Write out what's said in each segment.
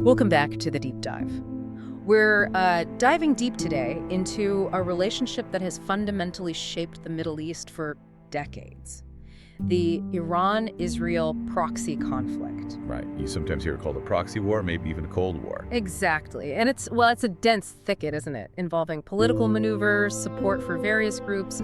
Welcome back to the deep dive. We're diving deep today into a relationship that has fundamentally shaped the Middle East for decades. The Iran-Israel proxy conflict. Right. You sometimes hear it called a proxy war, maybe even a Cold War. Exactly. And it's a dense thicket, isn't it? Involving political maneuvers, support for various groups,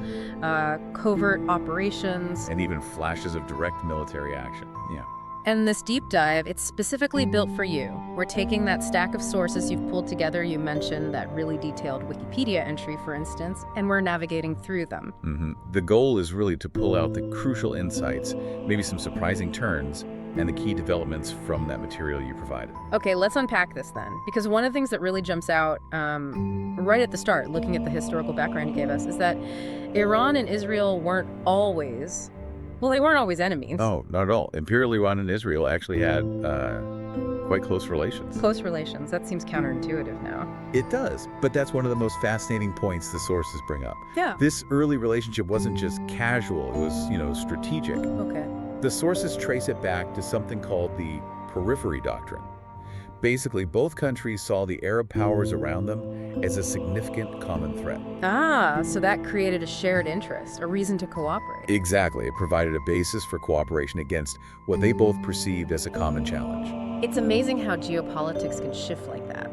covert operations. And even flashes of direct military action. Yeah. And this deep dive, it's specifically built for you. We're taking that stack of sources you've pulled together. You mentioned that really detailed Wikipedia entry, for instance, and we're navigating through them. The goal is really to pull out the crucial insights, maybe some surprising turns, and the key developments from that material you provided. Okay, let's unpack this then. Because one of the things that really jumps out right at the start, looking at the historical background you gave us, is that Iran and Israel weren't always enemies. Oh, not at all. Imperial Iran and Israel actually had quite close relations. Close relations. That seems counterintuitive now. It does, but that's one of the most fascinating points the sources bring up. Yeah. This early relationship wasn't just casual, it was, strategic. Okay. The sources trace it back to something called the periphery doctrine. Basically, both countries saw the Arab powers around them as a significant common threat. Ah, so that created a shared interest, a reason to cooperate. Exactly. It provided a basis for cooperation against what they both perceived as a common challenge. It's amazing how geopolitics can shift like that.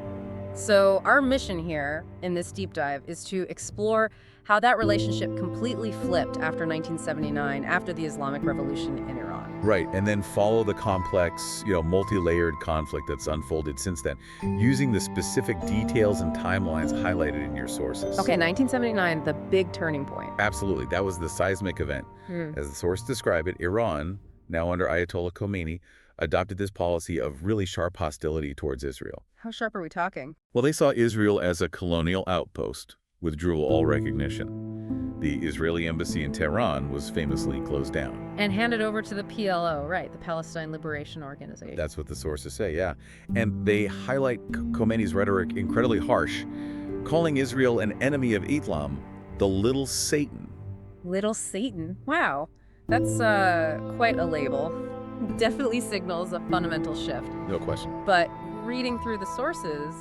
So our mission here in this deep dive is to explore how that relationship completely flipped after 1979, after the Islamic Revolution in Iran. Right, and then follow the complex, multi-layered conflict that's unfolded since then, using the specific details and timelines highlighted in your sources. Okay, 1979, the big turning point. Absolutely, that was the seismic event. As the source described it, Iran, now under Ayatollah Khomeini, adopted this policy of really sharp hostility towards Israel. How sharp are we talking? Well, they saw Israel as a colonial outpost, withdrew all recognition. The Israeli embassy in Tehran was famously closed down. And handed over to the PLO, right, the Palestine Liberation Organization. That's what the sources say, yeah. And they highlight Khomeini's rhetoric incredibly harsh, calling Israel an enemy of Islam, the Little Satan. Little Satan? Wow, that's quite a label. Definitely signals a fundamental shift. No question. But reading through the sources,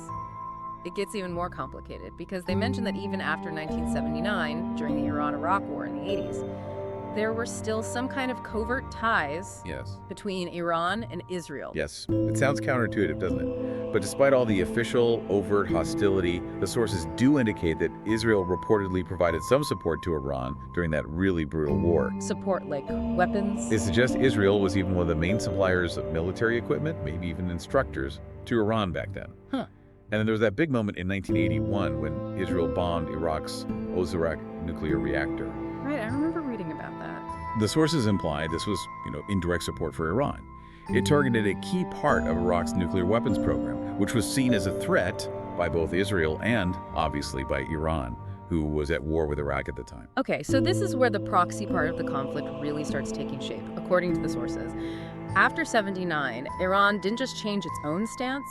it gets even more complicated because they mention that even after 1979, during the Iran-Iraq War in the 80s, there were still some kind of covert ties between Iran and Israel. Yes. It sounds counterintuitive, doesn't it? But despite all the official, overt hostility, the sources do indicate that Israel reportedly provided some support to Iran during that really brutal war. Support like weapons? It suggests Israel was even one of the main suppliers of military equipment, maybe even instructors, to Iran back then. Huh. And then there was that big moment in 1981 when Israel bombed Iraq's Ozark nuclear reactor. Right, I remember reading about that. The sources imply this was, indirect support for Iran. It targeted a key part of Iraq's nuclear weapons program, which was seen as a threat by both Israel and, obviously, by Iran, who was at war with Iraq at the time. Okay, so this is where the proxy part of the conflict really starts taking shape, according to the sources. After '79, Iran didn't just change its own stance,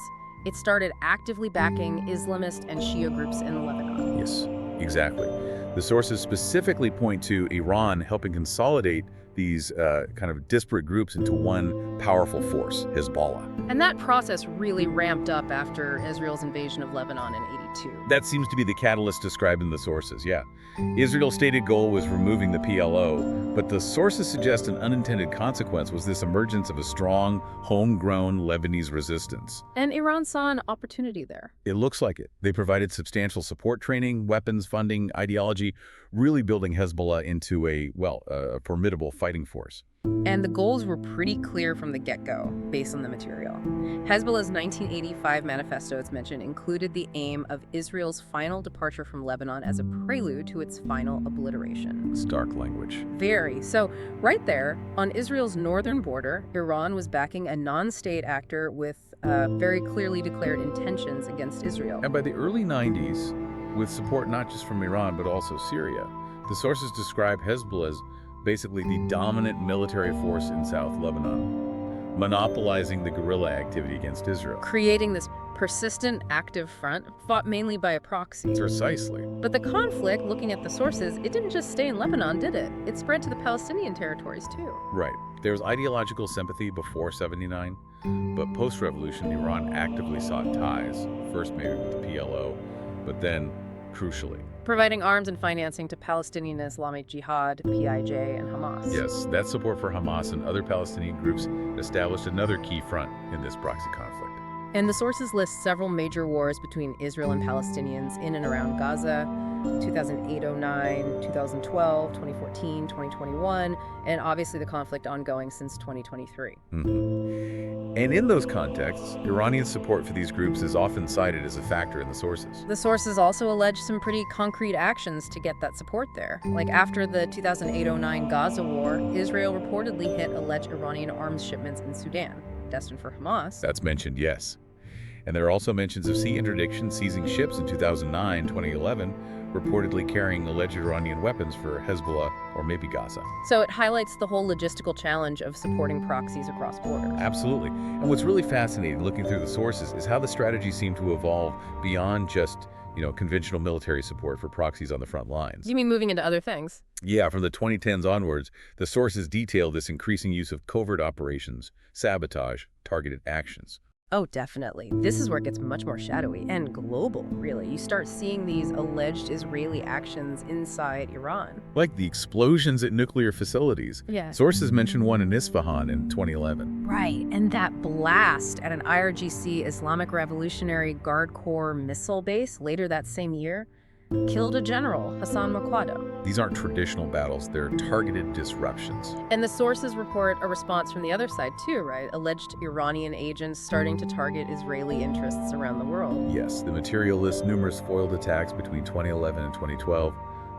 it started actively backing Islamist and Shia groups in Lebanon. Yes, exactly. The sources specifically point to Iran helping consolidate these kind of disparate groups into one powerful force, Hezbollah. And that process really ramped up after Israel's invasion of Lebanon in '82. That seems to be the catalyst described in the sources, yeah. Israel's stated goal was removing the PLO, but the sources suggest an unintended consequence was this emergence of a strong, homegrown Lebanese resistance. And Iran saw an opportunity there. It looks like it. They provided substantial support training, weapons, funding, ideology, really building Hezbollah into a formidable fighting force. And the goals were pretty clear from the get-go, based on the material. Hezbollah's 1985 manifesto, it's mentioned, included the aim of Israel's final departure from Lebanon as a prelude to its final obliteration. Stark language. Very. So, right there, on Israel's northern border, Iran was backing a non-state actor with very clearly declared intentions against Israel. And by the early 90s, with support not just from Iran, but also Syria, the sources describe Hezbollah as basically the dominant military force in South Lebanon, monopolizing the guerrilla activity against Israel. Creating this persistent, active front fought mainly by a proxy. Precisely. But the conflict, looking at the sources, it didn't just stay in Lebanon, did it? It spread to the Palestinian territories, too. Right. There was ideological sympathy before 79, but post-revolution, Iran actively sought ties, first maybe with the PLO, but then, crucially, providing arms and financing to Palestinian Islamic Jihad, PIJ, and Hamas. yes, that support for Hamas and other Palestinian groups established another key front in this proxy conflict. And the sources list several major wars between Israel and Palestinians in and around Gaza, 2008-09, 2012, 2014, 2021, and obviously the conflict ongoing since 2023. And in those contexts, Iranian support for these groups is often cited as a factor in the sources. The sources also allege some pretty concrete actions to get that support there. Like after the 2008-09 Gaza war, Israel reportedly hit alleged Iranian arms shipments in Sudan, destined for Hamas. That's mentioned, yes. And there are also mentions of sea interdiction seizing ships in 2009, 2011, reportedly carrying alleged Iranian weapons for Hezbollah or maybe Gaza. So it highlights the whole logistical challenge of supporting proxies across borders. Absolutely. And what's really fascinating looking through the sources is how the strategy seemed to evolve beyond just, conventional military support for proxies on the front lines. You mean moving into other things? Yeah, from the 2010s onwards, the sources detail this increasing use of covert operations, sabotage, targeted actions. Oh, definitely. This is where it gets much more shadowy and global, really. You start seeing these alleged Israeli actions inside Iran. Like the explosions at nuclear facilities. Yeah. Sources mention one in Isfahan in 2011. Right, and that blast at an IRGC Islamic Revolutionary Guard Corps missile base later that same year killed a general, Hassan Moqada. These aren't traditional battles, they're targeted disruptions. And the sources report a response from the other side too, right? Alleged Iranian agents starting to target Israeli interests around the world. Yes, the material lists numerous foiled attacks between 2011 and 2012.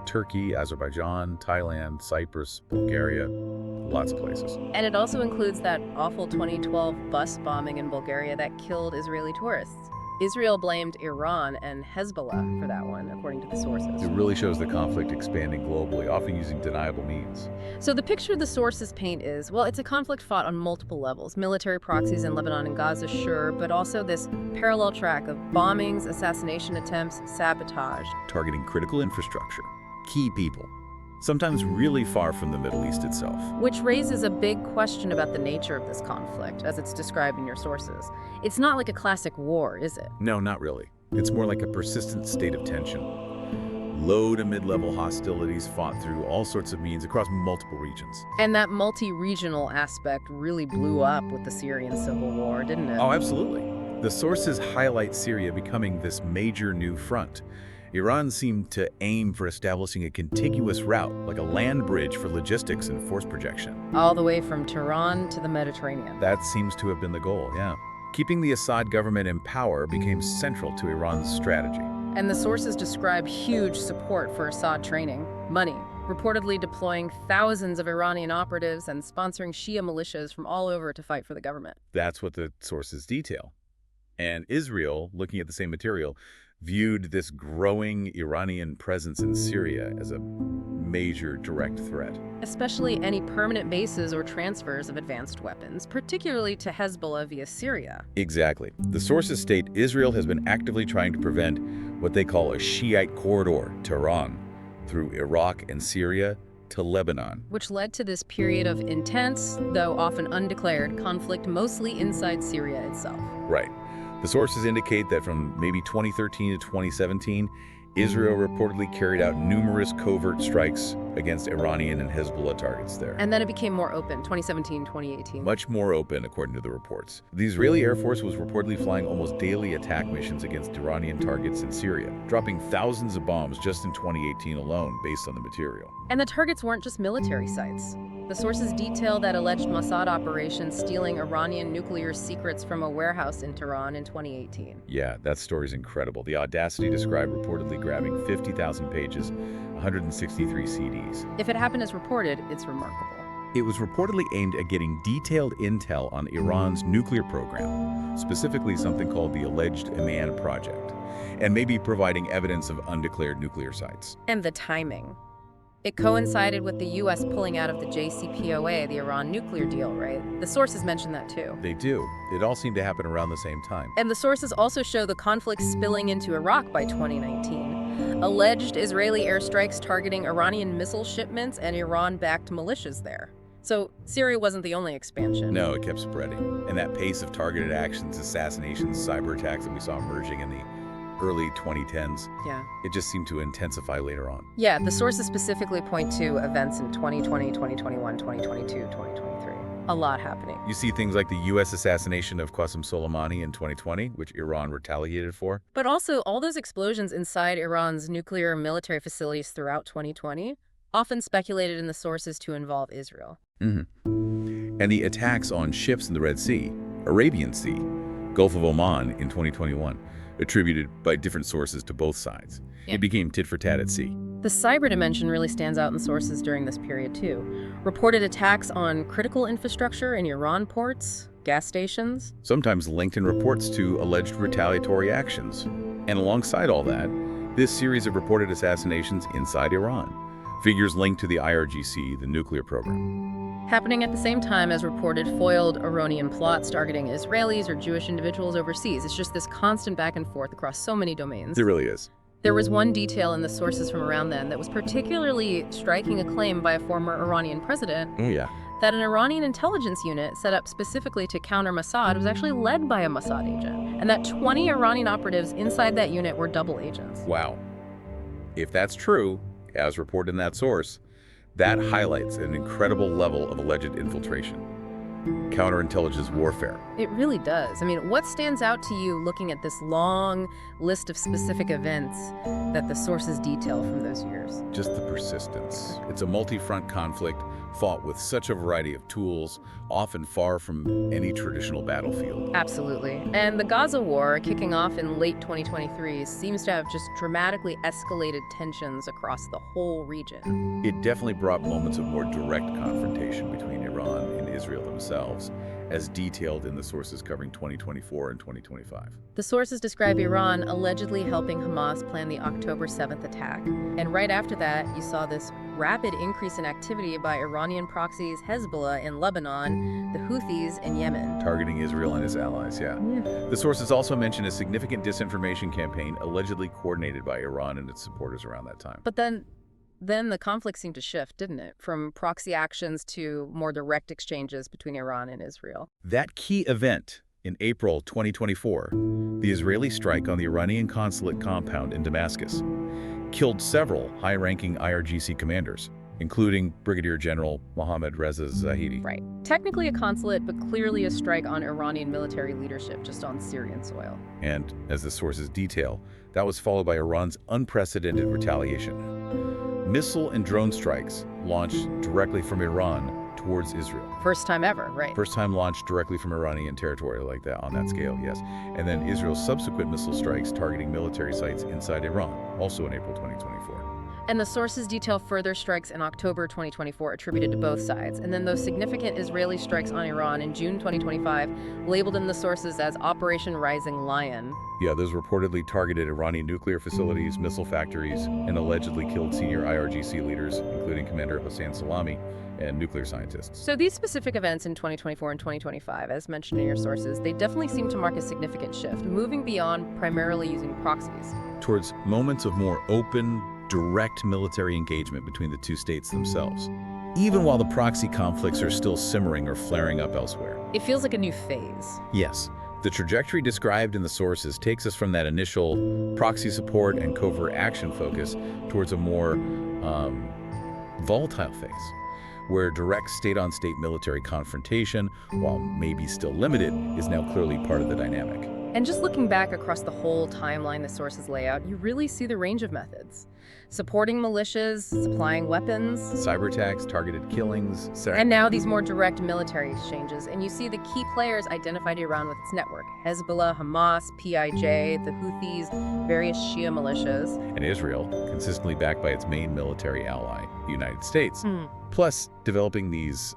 Turkey, Azerbaijan, Thailand, Cyprus, Bulgaria, lots of places. And it also includes that awful 2012 bus bombing in Bulgaria that killed Israeli tourists. Israel blamed Iran and Hezbollah for that one, according to the sources. It really shows the conflict expanding globally, often using deniable means. So the picture the sources paint is, well, it's a conflict fought on multiple levels. Military proxies in Lebanon and Gaza, sure, but also this parallel track of bombings, assassination attempts, sabotage. Targeting critical infrastructure, key people, sometimes really far from the Middle East itself. Which raises a big question about the nature of this conflict, as it's described in your sources. It's not like a classic war, is it? No, not really. It's more like a persistent state of tension. Low to mid-level hostilities fought through all sorts of means across multiple regions. And that multi-regional aspect really blew up with the Syrian civil war, didn't it? Oh, absolutely. The sources highlight Syria becoming this major new front. Iran seemed to aim for establishing a contiguous route, like a land bridge for logistics and force projection. All the way from Tehran to the Mediterranean. That seems to have been the goal, yeah. Keeping the Assad government in power became central to Iran's strategy. And the sources describe huge support for Assad training, money, reportedly deploying thousands of Iranian operatives and sponsoring Shia militias from all over to fight for the government. That's what the sources detail. And Israel, looking at the same material, viewed this growing Iranian presence in Syria as a major direct threat. Especially any permanent bases or transfers of advanced weapons, particularly to Hezbollah via Syria. Exactly. The sources state Israel has been actively trying to prevent what they call a Shiite corridor, Tehran, through Iraq and Syria to Lebanon. Which led to this period of intense, though often undeclared, conflict mostly inside Syria itself. Right. The sources indicate that from maybe 2013 to 2017, Israel reportedly carried out numerous covert strikes against Iranian and Hezbollah targets there. And then it became more open, 2017, 2018. Much more open, according to the reports. The Israeli Air Force was reportedly flying almost daily attack missions against Iranian targets in Syria, dropping thousands of bombs just in 2018 alone, based on the material. And the targets weren't just military sites. The sources detail that alleged Mossad operation stealing Iranian nuclear secrets from a warehouse in Tehran in 2018. Yeah, that story's incredible. The audacity described reportedly grabbing 50,000 pages, 163 CDs. If it happened as reported, it's remarkable. It was reportedly aimed at getting detailed intel on Iran's nuclear program, specifically something called the alleged Iman project, and maybe providing evidence of undeclared nuclear sites. And the timing. It coincided with the U.S. pulling out of the JCPOA, the Iran nuclear deal, right? The sources mention that too. They do. It all seemed to happen around the same time. And the sources also show the conflict spilling into Iraq by 2019. Alleged Israeli airstrikes targeting Iranian missile shipments and Iran-backed militias there. So Syria wasn't the only expansion. No, it kept spreading. And that pace of targeted actions, assassinations, cyber attacks that we saw emerging in the early 2010s, it just seemed to intensify later on. Yeah, the sources specifically point to events in 2020, 2021, 2022, 2023. A lot happening. You see things like the U.S. assassination of Qasem Soleimani in 2020, which Iran retaliated for. But also all those explosions inside Iran's nuclear military facilities throughout 2020, often speculated in the sources to involve Israel. And the attacks on ships in the Red Sea, Arabian Sea, Gulf of Oman in 2021, attributed by different sources to both sides. It became tit for tat at sea. The cyber dimension really stands out in sources during this period too. Reported attacks on critical infrastructure in Iran ports, gas stations. Sometimes linked in reports to alleged retaliatory actions. And alongside all that, this series of reported assassinations inside Iran. Figures linked to the IRGC, the nuclear program. Happening at the same time as reported foiled Iranian plots targeting Israelis or Jewish individuals overseas. It's just this constant back and forth across so many domains. It really is. There was one detail in the sources from around then that was particularly striking a claim by a former Iranian president. That an Iranian intelligence unit set up specifically to counter Mossad was actually led by a Mossad agent, and that 20 Iranian operatives inside that unit were double agents. Wow. If that's true, as reported in that source, that highlights an incredible level of alleged infiltration. Counterintelligence warfare. It really does. I mean, what stands out to you looking at this long list of specific events that the sources detail from those years? Just the persistence. It's a multi-front conflict fought with such a variety of tools, often far from any traditional battlefield. Absolutely. And the Gaza war, kicking off in late 2023, seems to have just dramatically escalated tensions across the whole region. It definitely brought moments of more direct confrontation between Iran and Israel themselves, as detailed in the sources covering 2024 and 2025. The sources describe Iran allegedly helping Hamas plan the October 7th attack. And right after that, you saw this rapid increase in activity by Iranian proxies Hezbollah in Lebanon, the Houthis in Yemen. Targeting Israel and its allies, The sources also mention a significant disinformation campaign allegedly coordinated by Iran and its supporters around that time. But then the conflict seemed to shift, didn't it? From proxy actions to more direct exchanges between Iran and Israel. That key event in April 2024, the Israeli strike on the Iranian consulate compound in Damascus, killed several high-ranking IRGC commanders, including Brigadier General Mohammad Reza Zahidi. Right. Technically a consulate, but clearly a strike on Iranian military leadership just on Syrian soil. And, as the sources detail, that was followed by Iran's unprecedented retaliation. Missile and drone strikes launched directly from Iran towards Israel. First time ever, right? First time launched directly from Iranian territory like that, on that scale, yes. And then Israel's subsequent missile strikes targeting military sites inside Iran, also in April 2024. And the sources detail further strikes in October 2024 attributed to both sides. And then those significant Israeli strikes on Iran in June 2025, labeled in the sources as Operation Rising Lion. Yeah, those reportedly targeted Iranian nuclear facilities, missile factories, and allegedly killed senior IRGC leaders, including Commander Hossein Salami, and nuclear scientists. So these specific events in 2024 and 2025, as mentioned in your sources, they definitely seem to mark a significant shift, moving beyond primarily using proxies towards moments of more open, direct military engagement between the two states themselves, even while the proxy conflicts are still simmering or flaring up elsewhere. It feels like a new phase. Yes. The trajectory described in the sources takes us from that initial proxy support and covert action focus towards a more volatile phase, where direct state-on-state military confrontation, while maybe still limited, is now clearly part of the dynamic. And just looking back across the whole timeline the sources lay out, you really see the range of methods. Supporting militias, supplying weapons. Cyber attacks, targeted killings. And now these more direct military exchanges. And you see the key players identified Iran with its network. Hezbollah, Hamas, PIJ, the Houthis, various Shia militias. And Israel, consistently backed by its main military ally, the United States. Plus, developing these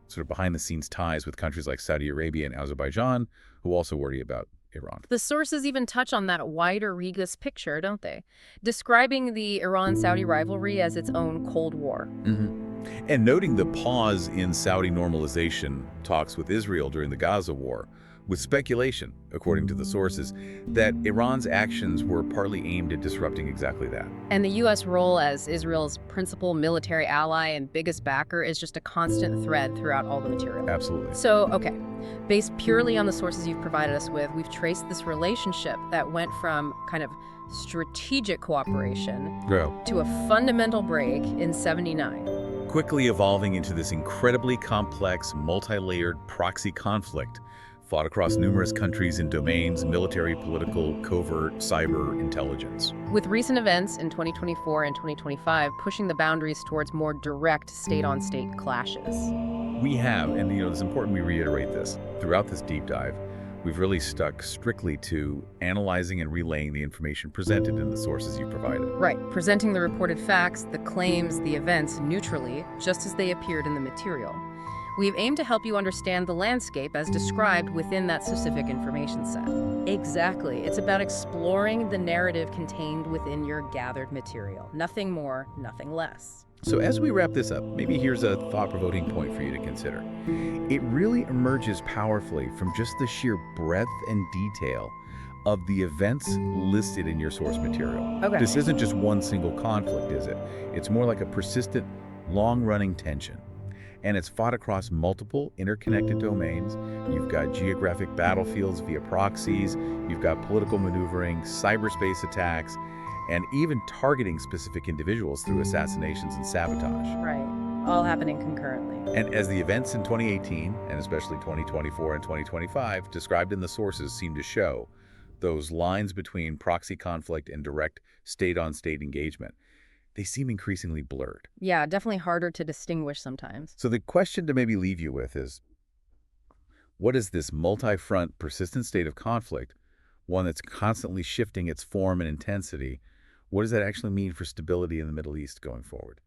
sort of behind-the-scenes ties with countries like Saudi Arabia and Azerbaijan, who also worry about Iran. The sources even touch on that wider Regas picture, don't they? Describing the Iran-Saudi rivalry as its own Cold War. And noting the pause in Saudi normalization talks with Israel during the Gaza war, with speculation, according to the sources, that Iran's actions were partly aimed at disrupting exactly that. And the U.S. role as Israel's principal military ally and biggest backer is just a constant thread throughout all the material. Absolutely. So, okay, based purely on the sources you've provided us with, we've traced this relationship that went from kind of strategic cooperation to a fundamental break in '79. Quickly evolving into this incredibly complex, multi-layered proxy conflict fought across numerous countries and domains: military, political, covert, cyber, intelligence. With recent events in 2024 and 2025 pushing the boundaries towards more direct state-on-state clashes. We have, and it's important we reiterate this, throughout this deep dive, we've really stuck strictly to analyzing and relaying the information presented in the sources you provided. Right, presenting the reported facts, the claims, the events neutrally, just as they appeared in the material. We've aimed to help you understand the landscape as described within that specific information set. Exactly. It's about exploring the narrative contained within your gathered material. Nothing more, nothing less. So as we wrap this up, maybe here's a thought-provoking point for you to consider. It really emerges powerfully from just the sheer breadth and detail of the events listed in your source material. Okay. This isn't just one single conflict, is it? It's more like a persistent, long-running tension. And it's fought across multiple interconnected domains. You've got geographic battlefields via proxies, you've got political maneuvering, cyberspace attacks, and even targeting specific individuals through assassinations and sabotage. Right, all happening concurrently. And as the events in 2018, and especially 2024 and 2025, described in the sources seem to show, those lines between proxy conflict and direct state-on-state engagement, they seem increasingly blurred. Yeah, definitely harder to distinguish sometimes. So the question to maybe leave you with is, what is this multi-front, persistent state of conflict, one that's constantly shifting its form and intensity? What does that actually mean for stability in the Middle East going forward?